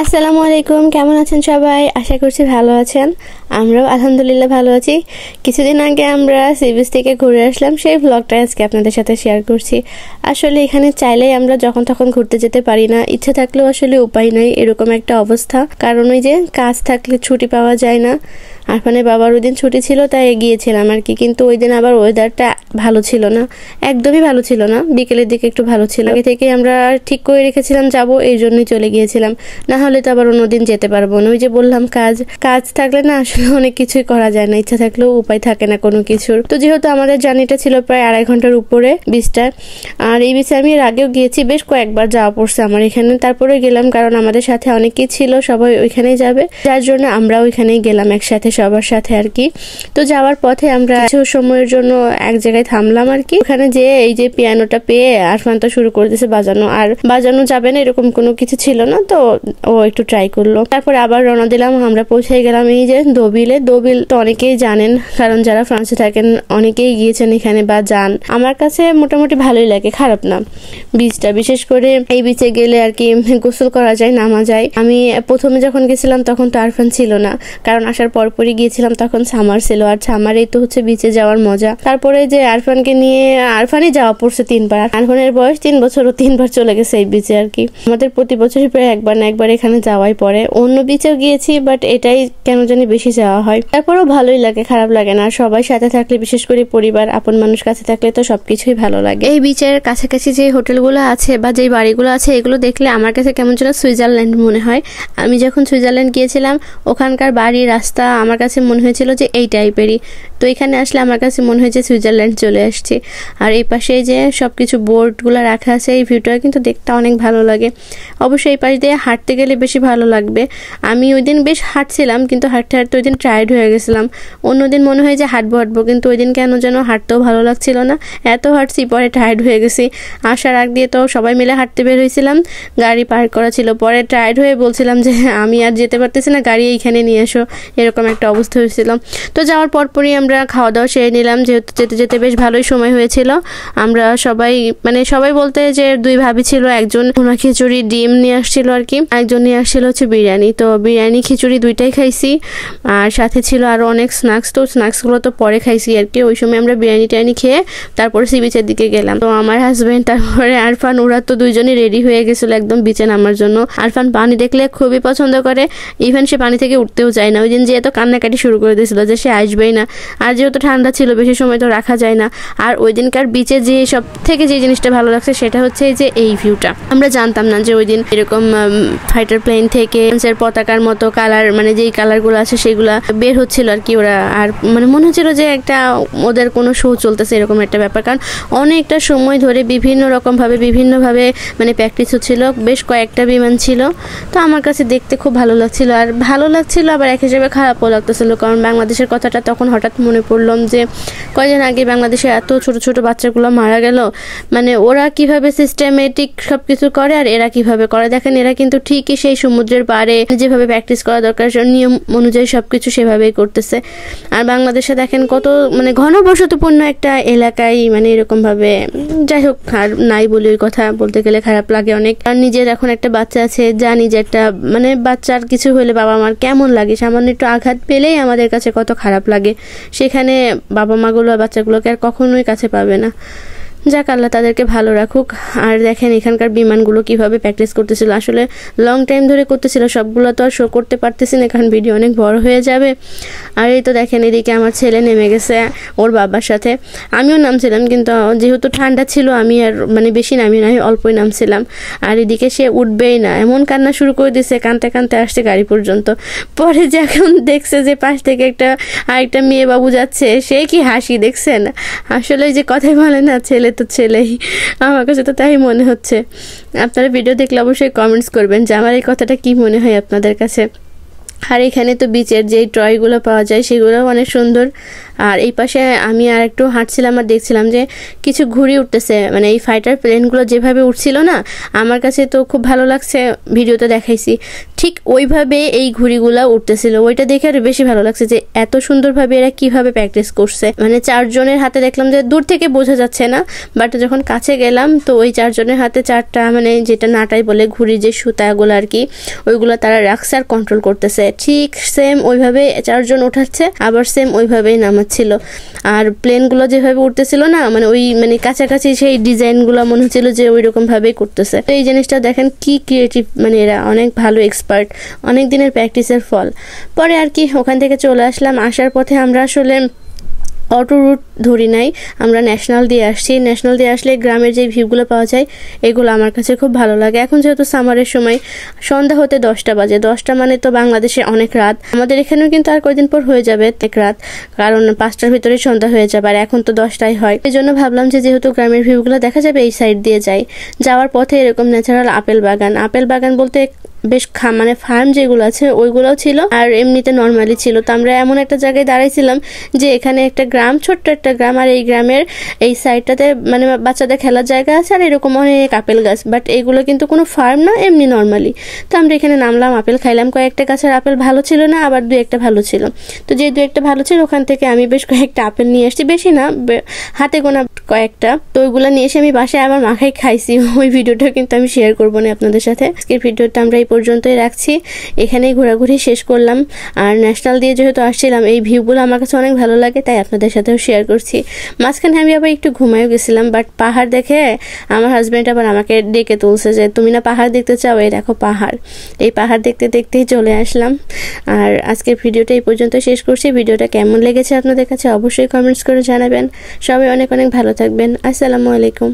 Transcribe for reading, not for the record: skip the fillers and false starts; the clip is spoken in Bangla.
আসসালামু আলাইকুম, কেমন আছেন সবাই? আশা করছি ভালো আছেন। আমরাও আলহামদুলিল্লাহ ভালো আছি। কিছুদিন আগে আমরা সি বিচ থেকে ঘুরে আসলাম, সেই ভ্লগটা আজকে আপনাদের সাথে শেয়ার করছি। আসলে এখানে চাইলেই আমরা যখন তখন ঘুরতে যেতে পারি না, ইচ্ছে থাকলেও আসলে উপায় নাই, এরকম একটা অবস্থা। কারণ ওই যে কাজ থাকলে ছুটি পাওয়া যায় না। আরফানের বাবার ওই দিন ছুটি ছিল, তাই গিয়েছিলাম আর কি। কিন্তু ওই দিন আবার ওয়েদারটা ভালো ছিল না, একদমই ভালো ছিল না। বিকেলের দিকে একটু ভালো ছিল। আগে থেকে আমরা ঠিক করে রেখেছিলাম যাব, এই জন্যই চলে গিয়েছিলাম। না হলে তো আবার অন্যদিন যেতে পারবো না। ওই যে বললাম কাজ থাকলে না আসলে অনেক কিছুই করা যায় না, ইচ্ছা থাকলেও উপায় থাকে না কোনো কিছুর। তো যেহেতু আমাদের জার্নিটা ছিল প্রায় 2.5 ঘন্টার উপরে বিচটা, আর এই বিচে আমি এর আগেও গিয়েছি, বেশ কয়েকবার যাওয়া পড়ছে আমার এখানে। তারপরে গেলাম কারণ আমাদের সাথে অনেকেই ছিল, সবাই ওইখানেই যাবে, যার জন্য আমরা ওইখানেই গেলাম একসাথে সবার সাথে আর কি। তো যাওয়ার পথে আমরা কিছু সময়ের জন্য এক জায়গায় থামলাম আর কি। ওখানে যে এই যে পিয়ানোটা পেয়ে আরফান তো শুরু করে দিয়েছে বাজানো, আর বাজানো যাবে না এরকম কোনো কিছু ছিল না, তো ও একটু ট্রাই করলো। তারপর আবার রওনা দিলাম। আমরা পৌঁছে গেলাম এই যে দোবিলে। দোবিল তো অনেকেই জানেন, কারণ যারা ফ্রান্সে থাকেন অনেকেই গিয়েছেন এখানে বা যান। আমার কাছে মোটামুটি ভালোই লাগে, খারাপ না বিচটা। বিশেষ করে এই বিচে গেলে আর কি গোসল করা যায়, নামা যায়। আমি প্রথমে যখন গেছিলাম তখন তো আরফান ছিল না, কারণ আসার পরপরই গিয়েছিলাম, তখন সামার ছিল। আর সামারেই তো হচ্ছে বিচে যাওয়ার মজা। তারপরে যে আরফানকে নিয়ে আরফানই যাওয়া পড়ছে 3 বার। আরফানের বয়স 3 বছর, ও 3 বার চলে গেছে এই বিচে আর কি। আমাদের প্রতি বছরই প্রায় একবার না একবার এখানে যাওয়াই পড়ে। অন্য বিচেও গিয়েছি, বাট এটাই কেন জানি বেশি যাওয়া হয়। তারপরেও ভালোই লাগে, খারাপ লাগে না। সবাই সাথে থাকলে, বিশেষ করে পরিবার আপন মানুষ কাছে থাকলে তো সবকিছুই ভালো লাগে। এই বিচের কাছাকাছি যে হোটেলগুলো আছে বা যে বাড়িগুলো আছে, এগুলো দেখলে আমার কাছে কেমন যেন সুইজারল্যান্ড মনে হয়। আমি যখন সুইজারল্যান্ড গিয়েছিলাম, ওখানকার বাড়ি রাস্তা আমার কাছে মনে হয়েছিল যে এই টাইপেরই। তো এখানে আসলে আমার কাছে মনে হয় যে সুইজারল্যান্ড চলে আসছে। আর এই পাশে যে সবকিছু বোর্ডগুলো রাখা আছে, এই ভিউটা কিন্তু দেখতে অনেক ভালো লাগে। অবশ্যই এই পাশ দিয়ে হাঁটতে গেলে বেশি ভালো লাগবে। আমি ওই দিন বেশ হাঁটছিলাম, কিন্তু হাঁটতে হাঁটতে ওই দিন টায়ার্ড হয়ে গেছিলাম। অন্যদিন মনে হয় যে হাঁটবো, কিন্তু ওই দিন কেন যেন হাঁটতেও ভালো লাগছিল না। এত হাঁটছি, পরে টায়ার্ড হয়ে গেছি। আসার আগ দিয়ে তো সবাই মিলে হাঁটতে বের হয়েছিলাম, গাড়ি পার্ক করা ছিল। পরে টায়ার্ড হয়ে বলছিলাম যে আমি আর যেতে পারতেছি না, গাড়ি এইখানে নিয়ে এসো, এরকম একটা অবস্থা হয়েছিল। তো যাওয়ার পরপরই আমরা খাওয়া দাওয়া সেরে নিলাম, যেহেতু যেতে যেতে বেশ ভালোই সময় হয়েছিল। আমরা সবাই বলতে যে 2 ভাবি ছিল, একজন ভুনা খিচুড়ি ডিম নিয়ে আসছিল আর কি, একজন নিয়ে আসছিল হচ্ছে বিরিয়ানি। তো বিরিয়ানি খিচুড়ি দুইটাই খাইছি, আর সাথে ছিল আরো অনেক স্ন্যাক্স। তো স্ন্যাক্সগুলো তো পরে খাইছি আর কি। ওই সময় আমরা বিরিয়ানি টিরিয়ানি খেয়ে তারপরে সি বিচের দিকে গেলাম। তো আমার হাজবেন্ড তারপরে আরফান, ওরা তো দুইজনই রেডি হয়ে গেছিল একদম বিচে নামার জন্য। আরফান পানি দেখলে খুবই পছন্দ করে, ইভেন সে পানি থেকে উঠতেও চায় না। ওই দিন যে এত কান্নাকাটি শুরু করে দিয়েছিল যে সে আসবেই না। আর যেহেতু ঠান্ডা ছিল, বেশি সময় তো রাখা যায় না। আর ওই দিনকার বিচে যে সব থেকে যে জিনিসটা ভালো লাগছে সেটা হচ্ছে যে এই ভিউটা। আমরা জানতাম না যে ওই দিন এরকম ফাইটার প্লেন থেকে পতাকার মতো কালার, মানে যেই কালারগুলো আছে সেগুলা বের হচ্ছিল আর কি। ওরা আর মানে মনে হচ্ছিল যে একটা ওদের কোনো শো চলতেছে, এরকম একটা ব্যাপার। কারণ অনেকটা সময় ধরে বিভিন্নভাবে মানে প্র্যাকটিস হচ্ছিল, বেশ কয়েকটা বিমান ছিল। তো আমার কাছে দেখতে খুব ভালো লাগছিল, আর ভালো লাগছিল আবার এক হিসেবে খারাপও লাগতেছিল। কারণ বাংলাদেশের কথাটা তখন হঠাৎ মনে পড়লাম যে কয়েকদিন আগে বাংলাদেশে এত ছোট ছোট বাচ্চাগুলো মারা গেল। মানে ওরা কিভাবে সিস্টেমেটিক সবকিছু করে আর এরা কিভাবে করে। দেখেন, এরা কিন্তু ঠিকই সেই সমুদ্রের পাড়ে যেভাবে প্র্যাকটিস করা দরকার নিয়ম অনুযায়ী সবকিছু সেভাবেই করতেছে। আর বাংলাদেশে দেখেন কত মানে ঘনবসতিপূর্ণ একটা এলাকায় মানে এরকম ভাবে, যাই হোক আর নাই বলি, ওই কথা বলতে গেলে খারাপ লাগে অনেক। আর নিজের এখন একটা বাচ্চা আছে, জানি যে একটা মানে বাচ্চার কিছু হলে বাবা মার কেমন লাগে, সামান্য একটু আঘাত পেলেই আমাদের কাছে কত খারাপ লাগে। সেখানে বাবা মাগুলো বাচ্চাগুলোকে আর কখনোই কাছে পাবে না। যাক, আল্লাহ তাদেরকে ভালো রাখুক। আর দেখেন এখানকার বিমানগুলো কিভাবে প্র্যাকটিস করতেছিল, আসলে লং টাইম ধরে করতেছিল। সবগুলো তো আর শো করতে পারতেছি না, কারণ ভিডিও অনেক বড় হয়ে যাবে। আর এই তো দেখেন এদিকে আমার ছেলে নেমে গেছে ওর বাবার সাথে। আমিও নামছিলাম, কিন্তু যেহেতু ঠান্ডা ছিল আমি আর মানে বেশি নামি না, অল্পই নামছিলাম। আর এদিকে সে উঠবেই না, এমন কান্না শুরু করে দিচ্ছে, কানতে কানতে আসছে গাড়ি পর্যন্ত। পরে যখন দেখছে যে পাশ থেকে আরেকটা মেয়ে বাবু যাচ্ছে, সে কি হাসি দেখছেন। আসলে যে কথাই বলে না, ছেলে তো ছেলেই, আমার কাছে তো তাই মনে হচ্ছে। আপনারা ভিডিও দেখলে অবশ্যই কমেন্টস করবেন যে আমার এই কথাটা কি মনে হয় আপনাদের কাছে। আর এখানে তো বিচের যেই টয়গুলো পাওয়া যায় সেগুলোও অনেক সুন্দর। আর এই পাশে আমি আর একটু হাঁটছিলাম আর দেখছিলাম যে কিছু ঘুড়ি উঠতেছে, মানে এই ফাইটার প্লেনগুলো যেভাবে উঠছিল না, আমার কাছে তো খুব ভালো লাগছে, ভিডিওতে দেখাইছি ঠিক ওইভাবে এই ঘুড়িগুলো উঠতেছিল। ওইটা দেখে আরো বেশি ভালো লাগছে যে এত সুন্দরভাবে এরা কিভাবে প্র্যাকটিস করছে। মানে 4 জনের হাতে দেখলাম যে দূর থেকে বোঝা যাচ্ছে না, বাট যখন কাছে গেলাম তো ওই 4 জনের হাতে 4টা মানে যেটা নাটাই বলে ঘুড়ি যে সুতাগুলো আর কি, ওইগুলো তারা রাখছে আর কন্ট্রোল করতেছে। ঠিক সেম ওইভাবে 4 জন উঠাচ্ছে, আবার সেম ওইভাবেই নামাচ্ছিল। আর প্লেনগুলো যেভাবে উঠতেছিল না, মানে ওই মানে কাছাকাছি সেই ডিজাইনগুলো মনে হচ্ছিল যে ওই রকম ভাবেই করতেছে। তো এই জিনিসটা দেখেন কি ক্রিয়েটিভ, মানে এরা অনেক ভালো এক্সপার্ট, অনেক দিনের প্র্যাকটিসের ফল। পরে আর কি ওখান থেকে চলে আসলাম। আসার পথে আমরা আসলে অটো রুট ধরি নাই, আমরা ন্যাশনাল দিয়ে আসছি। ন্যাশনাল দিয়ে আসলে গ্রামের যে ভিউগুলো পাওয়া যায় এগুলো আমার কাছে খুব ভালো লাগে। এখন যেহেতু সামারের সময়, সন্ধ্যা হতে 10টা বাজে, 10টা মানে তো বাংলাদেশে অনেক রাত, আমাদের এখানেও কিন্তু আর কয়েকদিন পর হয়ে যাবে এক রাত, কারণ 5টার ভিতরে সন্ধ্যা হয়ে যাবে, আর এখন তো 10টাই হয়। এই জন্য ভাবলাম যে যেহেতু গ্রামের ভিউগুলো দেখা যাবে এই সাইড দিয়ে যাই। যাওয়ার পথে এরকম ন্যাচারাল আপেল বাগান বলতে বেশ মানে ফার্ম যেগুলো আছে ওইগুলোও ছিল, আর এমনিতে নর্মালি ছিল। তো আমরা এমন একটা জায়গায় দাঁড়াইছিলাম যে এখানে একটা গ্রাম, ছোট্ট একটা গ্রাম, আর এই গ্রামের এই সাইডটাতে মানে বাচ্চাদের খেলার জায়গা আছে আর এরকম অনেক আপেল গাছ, বাট এগুলো কিন্তু কোনো ফার্ম না, এমনি নর্মালি। তো আমরা এখানে নামলাম, আপেল খাইলাম। কয়েকটা গাছের আপেল ভালো ছিল না, আবার 2-1টা ভালো ছিল। তো যে 2-1টা ভালো ছিল ওখান থেকে আমি বেশ কয়েকটা আপেল নিয়ে আসছি, বেশি না, হাতে গোনা কয়েকটা। তো ওইগুলো নিয়ে এসে আমি বাসায় আমার মাখাই খাইছি। ওই ভিডিওটা কিন্তু আমি শেয়ার করবো না আপনাদের সাথে। আজকের ভিডিওটা আমরা এই পর্যন্তই রাখছি, এখানেই ঘোরাঘুরি শেষ করলাম। আর ন্যাশনাল দিয়ে যেহেতু আসছিলাম, এই ভিউগুলো আমার কাছে অনেক ভালো লাগে, তাই আপনাদের সাথেও শেয়ার করছি। মাঝখানে আমি আবার একটু ঘুমায়ও গেছিলাম, বাট পাহাড় দেখে আমার হাজব্যান্ড আবার আমাকে ডেকে তুলছে যে তুমি না পাহাড় দেখতে চাও, এই দেখো পাহাড়। এই পাহাড় দেখতে দেখতেই চলে আসলাম। আর আজকের ভিডিওটা এই পর্যন্ত শেষ করছি। ভিডিওটা কেমন লেগেছে আপনাদের কাছে অবশ্যই কমেন্টস করে জানাবেন। সবাই অনেক অনেক ভালো থাকবেন। আসসালামু আলাইকুম।